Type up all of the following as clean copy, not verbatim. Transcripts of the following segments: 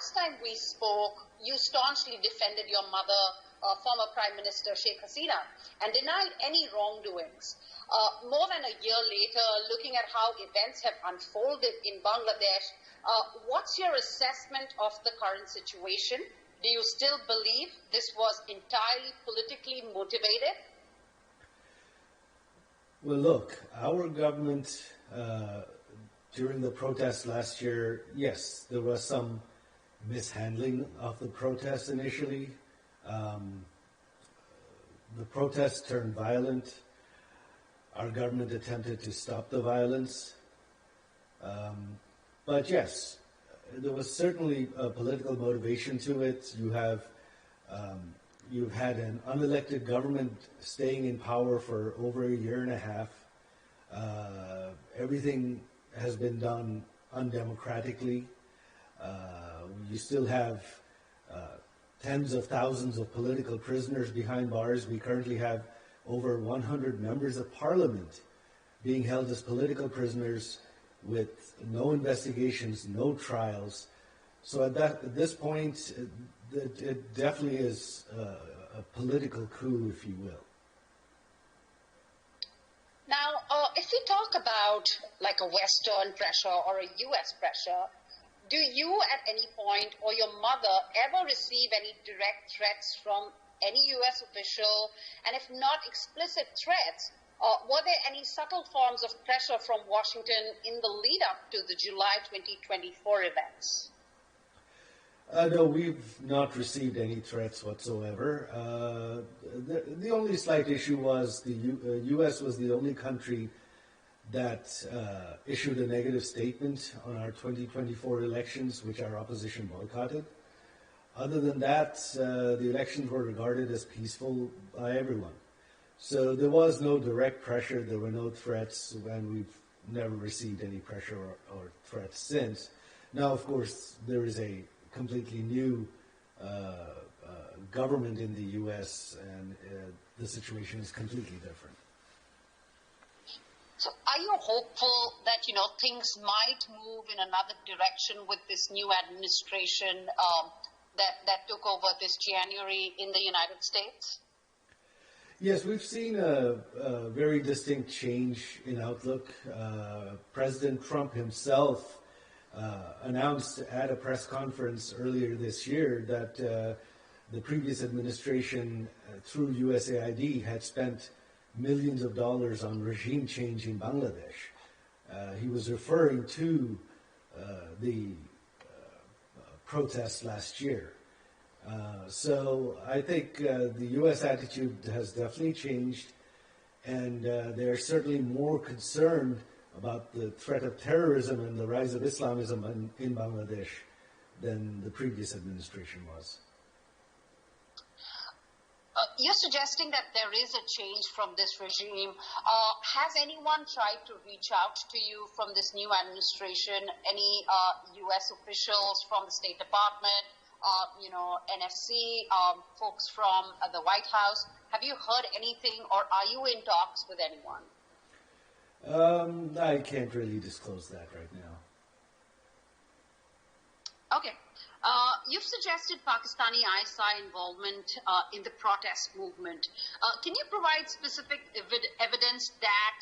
last time we spoke, you staunchly defended your mother, former Prime Minister Sheikh Hasina, and denied any wrongdoings. More than a year later, looking at how events have unfolded in Bangladesh, what's your assessment of the current situation? Do you still believe this was entirely politically motivated? Well, look, our government, during the protests last year, yes, there was some mishandling of the protests initially. The protests turned violent. Our government attempted to stop the violence. But yes, there was certainly a political motivation to it. You've had an unelected government staying in power for over a year and a half. Everything has been done undemocratically. You still have tens of thousands of political prisoners behind bars. We currently have over 100 members of parliament being held as political prisoners with no investigations, no trials. So at this point, it definitely is a political coup, if you will. Now, if we talk about like a Western pressure or a U.S. pressure, do you at any point or your mother ever receive any direct threats from any U.S. official? And if not explicit threats, were there any subtle forms of pressure from Washington in the lead up to the July 2024 events? No, we've not received any threats whatsoever. The only slight issue was the U.S. was the only country that issued a negative statement on our 2024 elections, which our opposition boycotted. Other than that, the elections were regarded as peaceful by everyone. So there was no direct pressure, there were no threats, and we've never received any pressure or threats since. Now, of course, there is a completely new government in the U.S., and the situation is completely different. So are you hopeful that, things might move in another direction with this new administration that took over this January in the United States? Yes, we've seen a very distinct change in outlook. President Trump himself announced at a press conference earlier this year that the previous administration, through USAID, had spent millions of dollars on regime change in Bangladesh. He was referring to the protests last year. So I think the U.S. attitude has definitely changed, and they're certainly more concerned about the threat of terrorism and the rise of Islamism in Bangladesh than the previous administration was. You're suggesting that there is a change from this regime. Has anyone tried to reach out to you from this new administration? Any U.S. officials from the State Department, NSC, folks from the White House? Have you heard anything, or are you in talks with anyone? I can't really disclose that right now. Okay. You've suggested Pakistani ISI involvement in the protest movement. Can you provide specific evidence that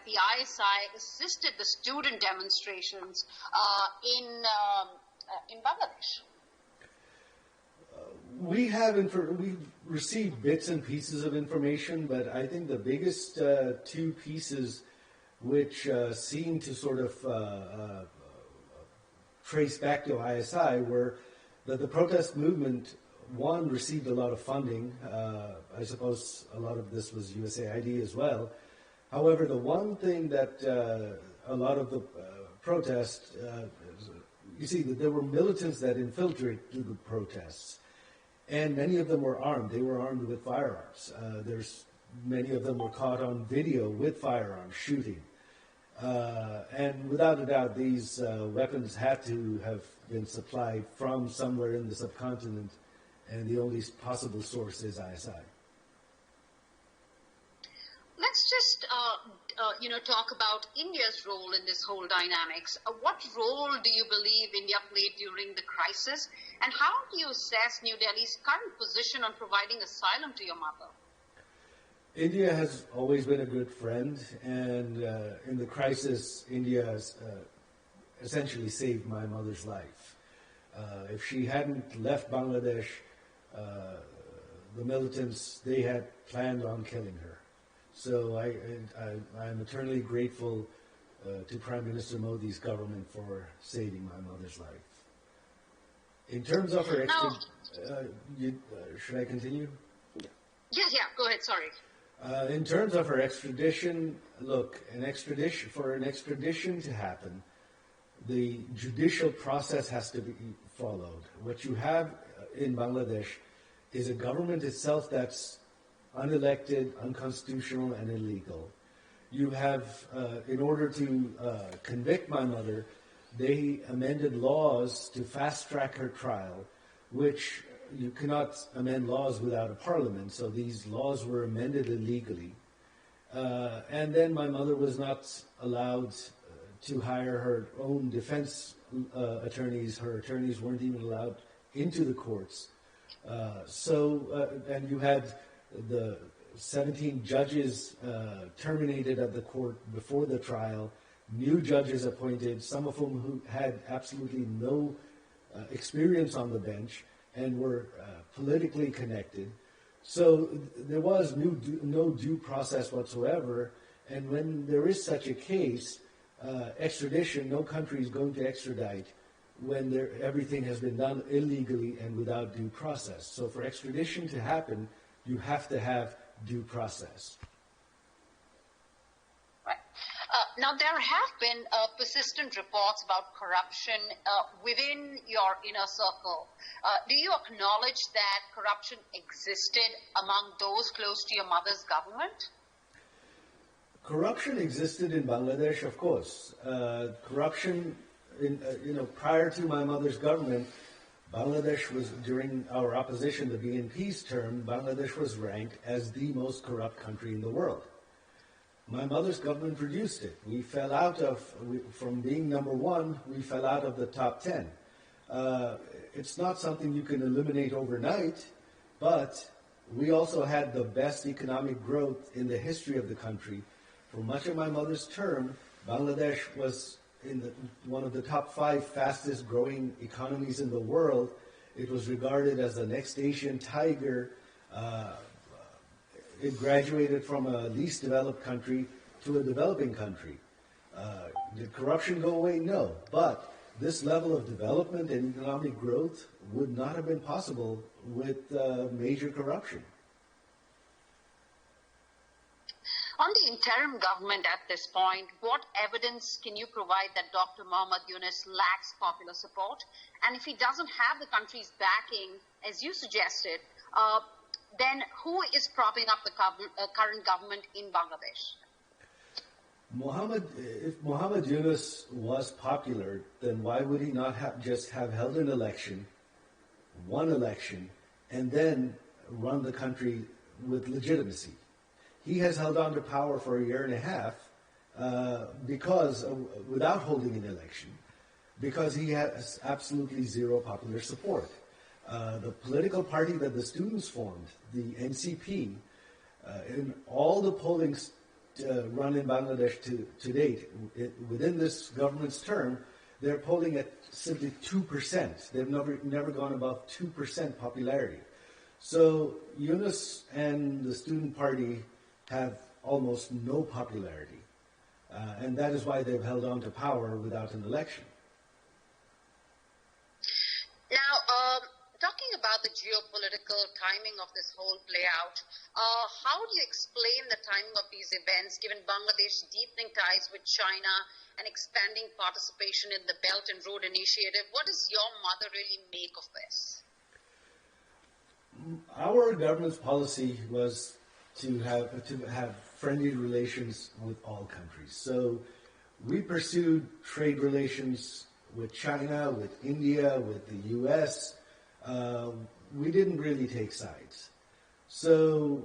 the ISI assisted the student demonstrations in Bangladesh? We've received bits and pieces of information, but I think the biggest two pieces which seem to sort of trace back to ISI were that the protest movement, one, received a lot of funding. I suppose a lot of this was USAID as well. However, the one thing that a lot of the protests, you see, that there were militants that infiltrated the protests, and many of them were armed. They were armed with firearms. Many of them were caught on video with firearms shooting. And without a doubt, these weapons had to have been supplied from somewhere in the subcontinent, and the only possible source is ISI. Let's just talk about India's role in this whole dynamics. What role do you believe India played during the crisis? And how do you assess New Delhi's current position on providing asylum to your mother? India has always been a good friend, and in the crisis, India has essentially saved my mother's life. If she hadn't left Bangladesh, the militants, they had planned on killing her. So I'm eternally grateful to Prime Minister Modi's government for saving my mother's life. In terms of her should I continue? Yeah, go ahead, sorry. In terms of her extradition, look, for an extradition to happen, the judicial process has to be followed. What you have in Bangladesh is a government itself that's unelected, unconstitutional, and illegal. You have, in order to convict my mother, they amended laws to fast-track her trial, which you cannot amend laws without a parliament, so these laws were amended illegally. And then my mother was not allowed to hire her own defense attorneys. Her attorneys weren't even allowed into the courts. And you had the 17 judges terminated at the court before the trial, new judges appointed, some of whom who had absolutely no experience on the bench and were politically connected. So there was no due process whatsoever, and when there is such a case, extradition, no country is going to extradite when everything has been done illegally and without due process. So for extradition to happen, you have to have due process. Right. Now, there have been persistent reports about corruption within your inner circle. Do you acknowledge that corruption existed among those close to your mother's government? Corruption existed in Bangladesh, of course. Corruption, prior to my mother's government, Bangladesh was, during our opposition, the BNP's term, Bangladesh was ranked as the most corrupt country in the world. My mother's government reduced it. We fell out from being number one, we fell out of the top 10. It's not something you can eliminate overnight, but we also had the best economic growth in the history of the country. For much of my mother's term, Bangladesh was one of the top 5 fastest growing economies in the world. It was regarded as the next Asian tiger. It graduated from a least developed country to a developing country. Did corruption go away? No. But this level of development and economic growth would not have been possible with major corruption. On the interim government at this point, what evidence can you provide that Dr. Muhammad Yunus lacks popular support? And if he doesn't have the country's backing, as you suggested, then who is propping up the current government in Bangladesh? If Muhammad Yunus was popular, then why would he not just have held an election, one election, and then run the country with legitimacy? He has held on to power for a year and a half without holding an election, because he has absolutely zero popular support. The political party that the students formed, the NCP, in all the polling run in Bangladesh to date, within this government's term, they're polling at simply 2%. They've never gone above 2% popularity. So Yunus and the student party have almost no popularity. And that is why they've held on to power without an election. Now, talking about the geopolitical timing of this whole play out, how do you explain the timing of these events given Bangladesh's deepening ties with China and expanding participation in the Belt and Road Initiative? What does your mother really make of this? Our government's policy was to have friendly relations with all countries. So we pursued trade relations with China, with India, with the U.S. We didn't really take sides. So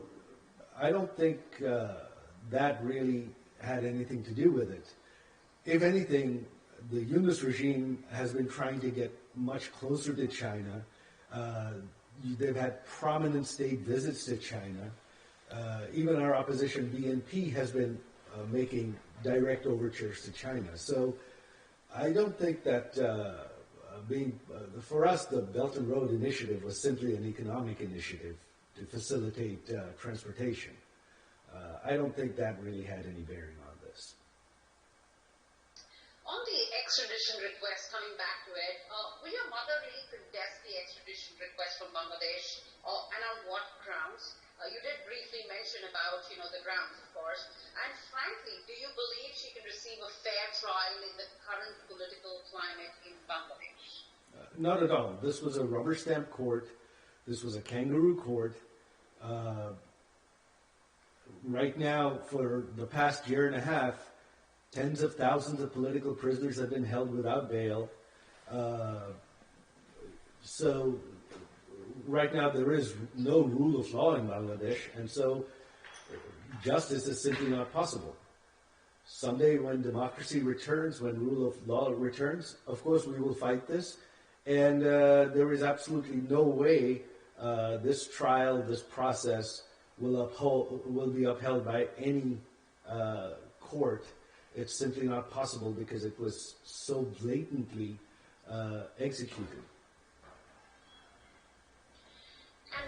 I don't think that really had anything to do with it. If anything, the Yunus regime has been trying to get much closer to China. They've had prominent state visits to China. Even our opposition, BNP, has been making direct overtures to China. So I don't think that for us, the Belt and Road Initiative was simply an economic initiative to facilitate transportation. I don't think that really had any bearing on this. On the extradition request, coming back to it, will your mother really contest the extradition request from Bangladesh, and on what grounds? You did briefly mention about, the grounds, of course. And frankly, do you believe she can receive a fair trial in the current political climate in Bangladesh? Not at all. This was a rubber stamp court. This was a kangaroo court. Right now, for the past year and a half, tens of thousands of political prisoners have been held without bail. So right now there is no rule of law in Bangladesh, and so justice is simply not possible. Someday when democracy returns, when rule of law returns, of course we will fight this, and there is absolutely no way this trial, this process will be upheld by any court. It's simply not possible because it was so blatantly executed. And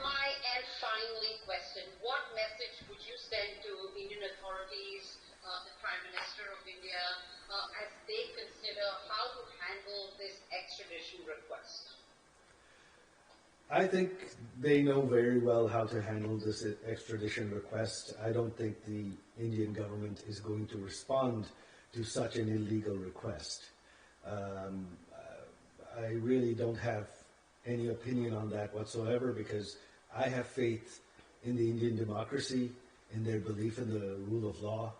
finally question, what message would you send to Indian authorities, the Prime Minister of India, as they consider how to handle this extradition request? I think they know very well how to handle this extradition request. I don't think the Indian government is going to respond to such an illegal request. I really don't have any opinion on that whatsoever because I have faith in the Indian democracy, in their belief in the rule of law.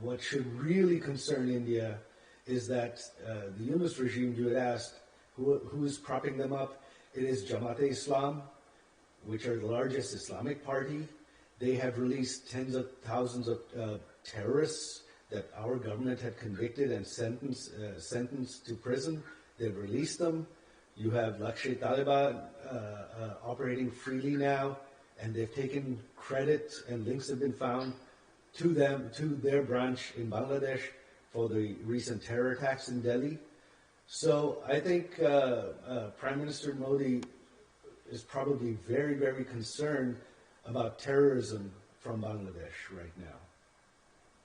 What should really concern India is that the Yunus regime, you had asked, who is propping them up? It is Jamaat-e-Islam, which are the largest Islamic party. They have released tens of thousands of terrorists that our government had convicted and sentenced to prison. They've released them. You have Lashkar-e-Taliban operating freely now, and they've taken credit and links have been found to their branch in Bangladesh for the recent terror attacks in Delhi. So I think Prime Minister Modi is probably very, very concerned about terrorism from Bangladesh right now.